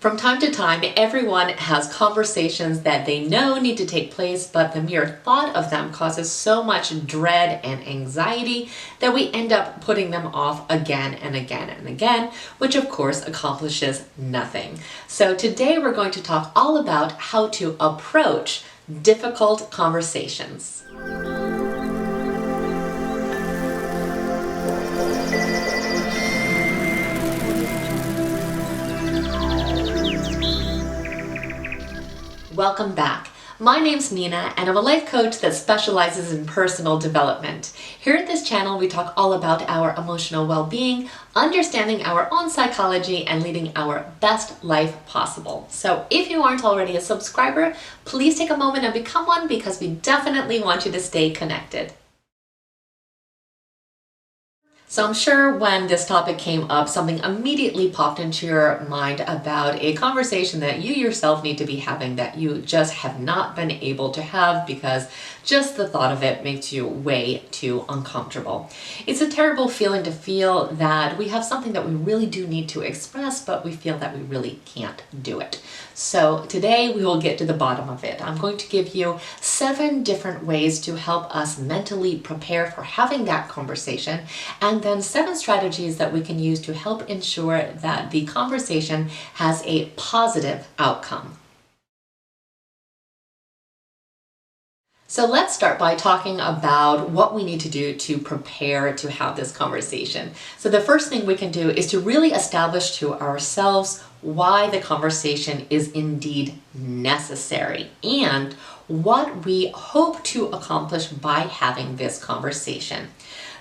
From time to time, everyone has conversations that they know need to take place, but the mere thought of them causes so much dread and anxiety that we end up putting them off again and again and again, which of course accomplishes nothing. So today we're going to talk all about how to approach difficult conversations. Welcome back. My name's Nina and I'm a life coach that specializes in personal development. Here at this channel, we talk all about our emotional well-being, understanding our own psychology, and leading our best life possible. So if you aren't already a subscriber, please take a moment and become one because we definitely want you to stay connected. So I'm sure when this topic came up, something immediately popped into your mind about a conversation that you yourself need to be having that you just have not been able to have because just the thought of it makes you way too uncomfortable. It's a terrible feeling to feel that we have something that we really do need to express, but we feel that we really can't do it. So today we will get to the bottom of it. I'm going to give you 7 different ways to help us mentally prepare for having that conversation, and then 7 strategies that we can use to help ensure that the conversation has a positive outcome. So let's start by talking about what we need to do to prepare to have this conversation. So the first thing we can do is to really establish to ourselves why the conversation is indeed necessary and what we hope to accomplish by having this conversation.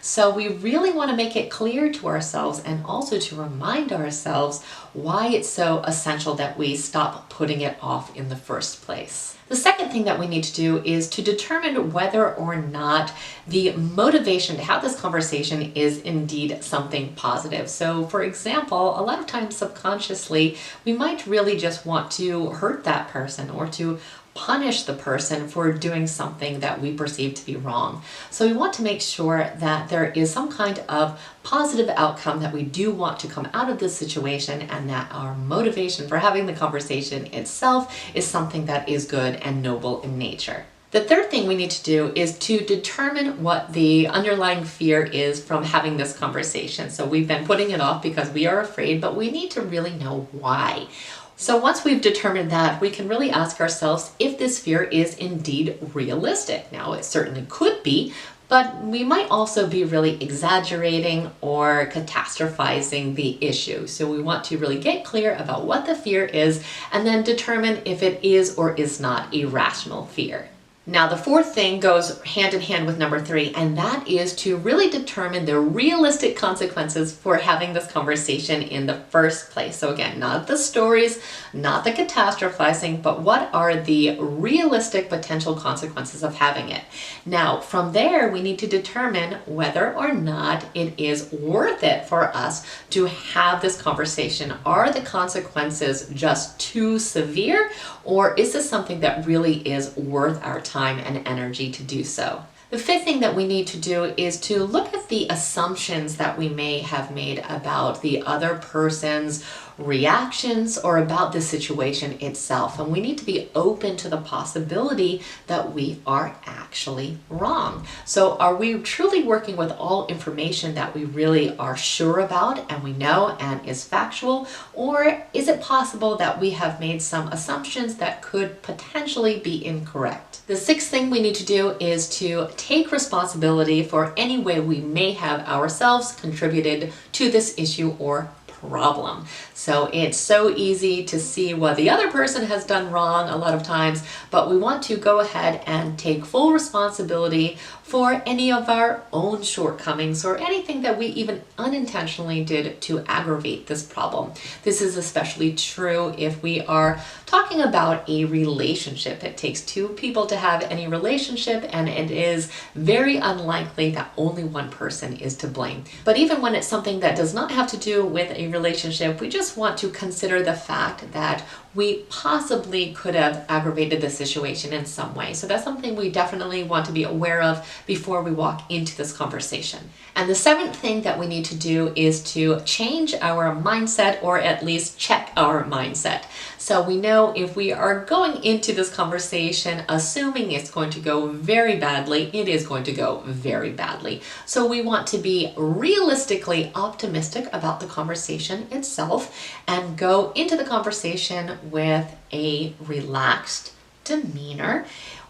So we really want to make it clear to ourselves and also to remind ourselves why it's so essential that we stop putting it off in the first place. The second thing that we need to do is to determine whether or not the motivation to have this conversation is indeed something positive. So for example, a lot of times subconsciously, we might really just want to hurt that person or to punish the person for doing something that we perceive to be wrong. So we want to make sure that there is some kind of positive outcome that we do want to come out of this situation, and that our motivation for having the conversation itself is something that is good and noble in nature. The third thing we need to do is to determine what the underlying fear is from having this conversation. So we've been putting it off because we are afraid, but we need to really know why. So once we've determined that, we can really ask ourselves if this fear is indeed realistic. Now, it certainly could be, but we might also be really exaggerating or catastrophizing the issue. So we want to really get clear about what the fear is and then determine if it is or is not a rational fear. Now, the fourth thing goes hand in hand with number 3, and that is to really determine the realistic consequences for having this conversation in the first place. So again, not the stories, not the catastrophizing, but what are the realistic potential consequences of having it? Now, from there, we need to determine whether or not it is worth it for us to have this conversation. Are the consequences just too severe, or is this something that really is worth our time and energy to do so? The fifth thing that we need to do is to look at the assumptions that we may have made about the other person's reactions or about the situation itself. And we need to be open to the possibility that we are actually wrong. So are we truly working with all information that we really are sure about and we know and is factual? Or is it possible that we have made some assumptions that could potentially be incorrect? The sixth thing we need to do is to take responsibility for any way we may have ourselves contributed to this issue or problem. So it's so easy to see what the other person has done wrong a lot of times, but we want to go ahead and take full responsibility for any of our own shortcomings or anything that we even unintentionally did to aggravate this problem. This is especially true if we are talking about a relationship. It takes 2 people to have any relationship, and it is very unlikely that only one person is to blame. But even when it's something that does not have to do with a relationship, we just want to consider the fact that we possibly could have aggravated the situation in some way. So that's something we definitely want to be aware of before we walk into this conversation. And the seventh thing that we need to do is to change our mindset, or at least check our mindset. So we know if we are going into this conversation assuming it's going to go very badly, it is going to go very badly. So we want to be realistically optimistic about the conversation itself and go into the conversation with a relaxed demeanor.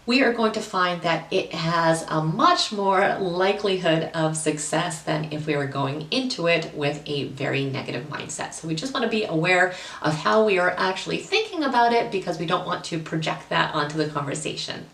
We are going to find that it has a much more likelihood of success than if we were going into it with a very negative mindset. So we just want to be aware of how we are actually thinking about it, because we don't want to project that onto the conversation.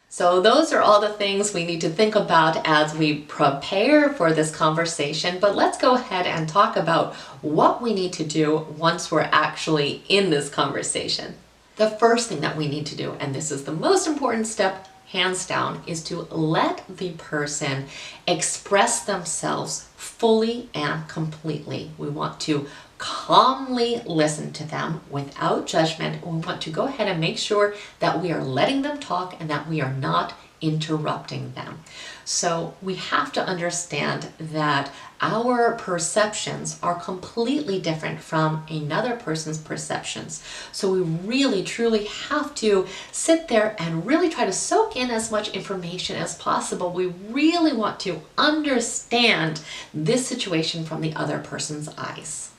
So those are all the things we need to think about as we prepare for this conversation. But let's go ahead and talk about what we need to do once we're actually in this conversation. The first thing that we need to do, and this is the most important step, hands down, is to let the person express themselves fully and completely. We want to calmly listen to them without judgment. We want to go ahead and make sure that we are letting them talk and that we are not interrupting them. So we have to understand that our perceptions are completely different from another person's perceptions. So we really, truly have to sit there and really try to soak in as much information as possible. We really want to understand this situation from the other person's eyes.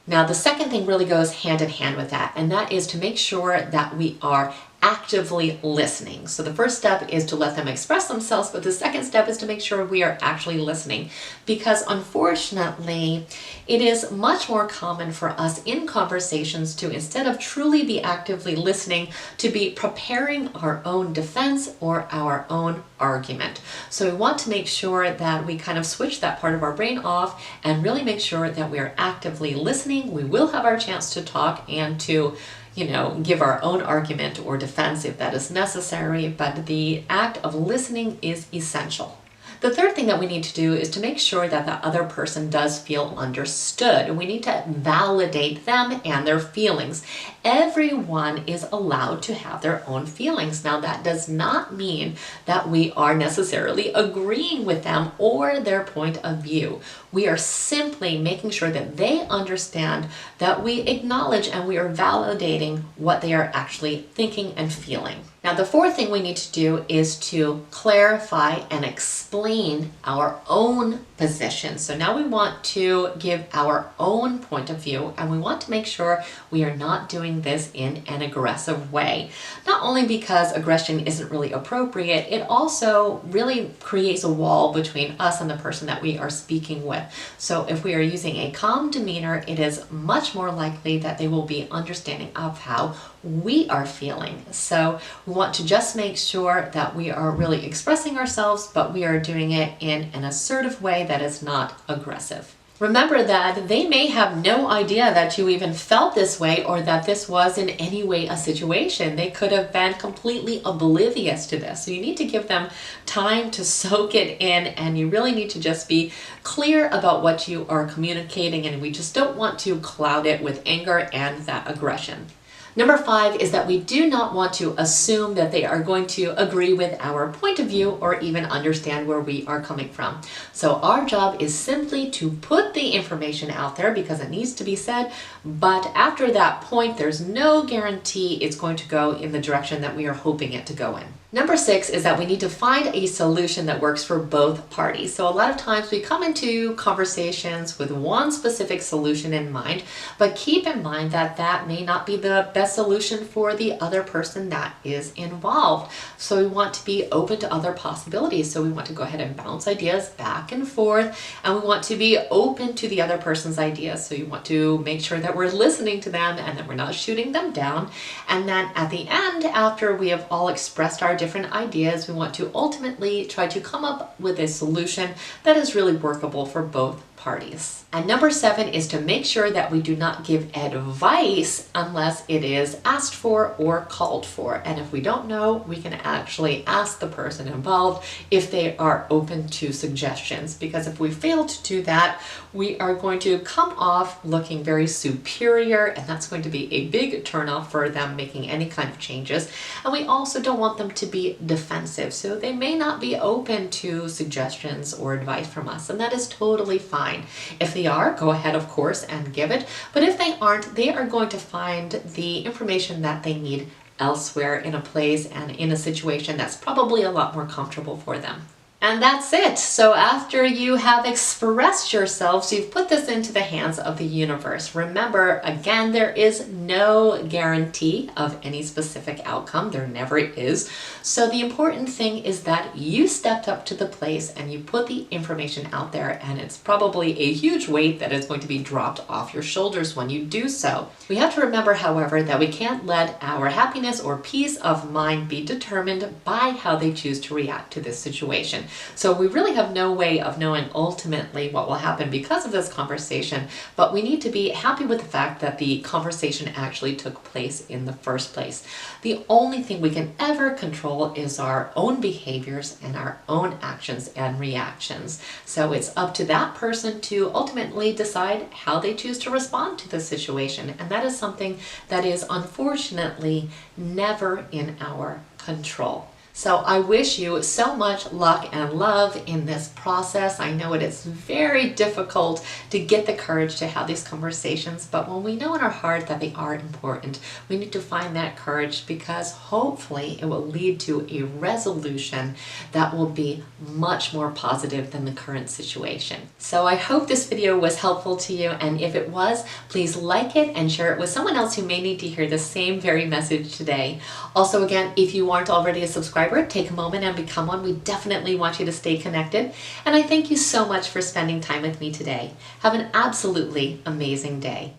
Now, the second thing really goes hand in hand with that, and that is to make sure that we are actively listening. So the first step is to let them express themselves, but the second step is to make sure we are actually listening, because unfortunately it is much more common for us in conversations to, instead of truly be actively listening, to be preparing our own defense or our own argument. So we want to make sure that we kind of switch that part of our brain off and really make sure that we are actively listening. We will have our chance to talk and to give our own argument or defense if that is necessary, but the act of listening is essential. The third thing that we need to do is to make sure that the other person does feel understood. We need to validate them and their feelings. Everyone is allowed to have their own feelings. Now, that does not mean that we are necessarily agreeing with them or their point of view. We are simply making sure that they understand that we acknowledge and we are validating what they are actually thinking and feeling. Now, the fourth thing we need to do is to clarify and explain our own position. So now we want to give our own point of view, and we want to make sure we are not doing this in an aggressive way. Not only because aggression isn't really appropriate, it also really creates a wall between us and the person that we are speaking with. So if we are using a calm demeanor, it is much more likely that they will be understanding of how we are feeling. So we want to just make sure that we are really expressing ourselves, but we are doing it in an assertive way that is not aggressive. Remember that they may have no idea that you even felt this way or that this was in any way a situation. They could have been completely oblivious to this. So you need to give them time to soak it in, and you really need to just be clear about what you are communicating, and we just don't want to cloud it with anger and that aggression. Number 5 is that we do not want to assume that they are going to agree with our point of view or even understand where we are coming from. So our job is simply to put the information out there because it needs to be said, but after that point, there's no guarantee it's going to go in the direction that we are hoping it to go in. Number 6 is that we need to find a solution that works for both parties. So a lot of times we come into conversations with one specific solution in mind, but keep in mind that that may not be the best solution for the other person that is involved. So we want to be open to other possibilities. So we want to go ahead and bounce ideas back and forth, and we want to be open to the other person's ideas. So you want to make sure that we're listening to them and that we're not shooting them down. And then at the end, after we have all expressed our different ideas, we want to ultimately try to come up with a solution that is really workable for both parties. And number 7 is to make sure that we do not give advice unless it is asked for or called for. And if we don't know, we can actually ask the person involved if they are open to suggestions. Because if we fail to do that, we are going to come off looking very superior, and that's going to be a big turnoff for them making any kind of changes. And we also don't want them to be defensive, so they may not be open to suggestions or advice from us, and that is totally fine. If they are, go ahead, of course, and give it. But if they aren't, they are going to find the information that they need elsewhere, in a place and in a situation that's probably a lot more comfortable for them. And that's it. So after you have expressed yourselves, you've put this into the hands of the universe. Remember, again, there is no guarantee of any specific outcome. There never is. So the important thing is that you stepped up to the place and you put the information out there, and it's probably a huge weight that is going to be dropped off your shoulders when you do so. We have to remember, however, that we can't let our happiness or peace of mind be determined by how they choose to react to this situation. So we really have no way of knowing ultimately what will happen because of this conversation, but we need to be happy with the fact that the conversation actually took place in the first place. The only thing we can ever control is our own behaviors and our own actions and reactions. So it's up to that person to ultimately decide how they choose to respond to the situation, and that is something that is unfortunately never in our control. So I wish you so much luck and love in this process. I know it is very difficult to get the courage to have these conversations, but when we know in our heart that they are important, we need to find that courage, because hopefully it will lead to a resolution that will be much more positive than the current situation. So I hope this video was helpful to you, and if it was, please like it and share it with someone else who may need to hear the same very message today. Also, again, if you aren't already a subscriber, take a moment and become one. We definitely want you to stay connected. And I thank you so much for spending time with me today. Have an absolutely amazing day.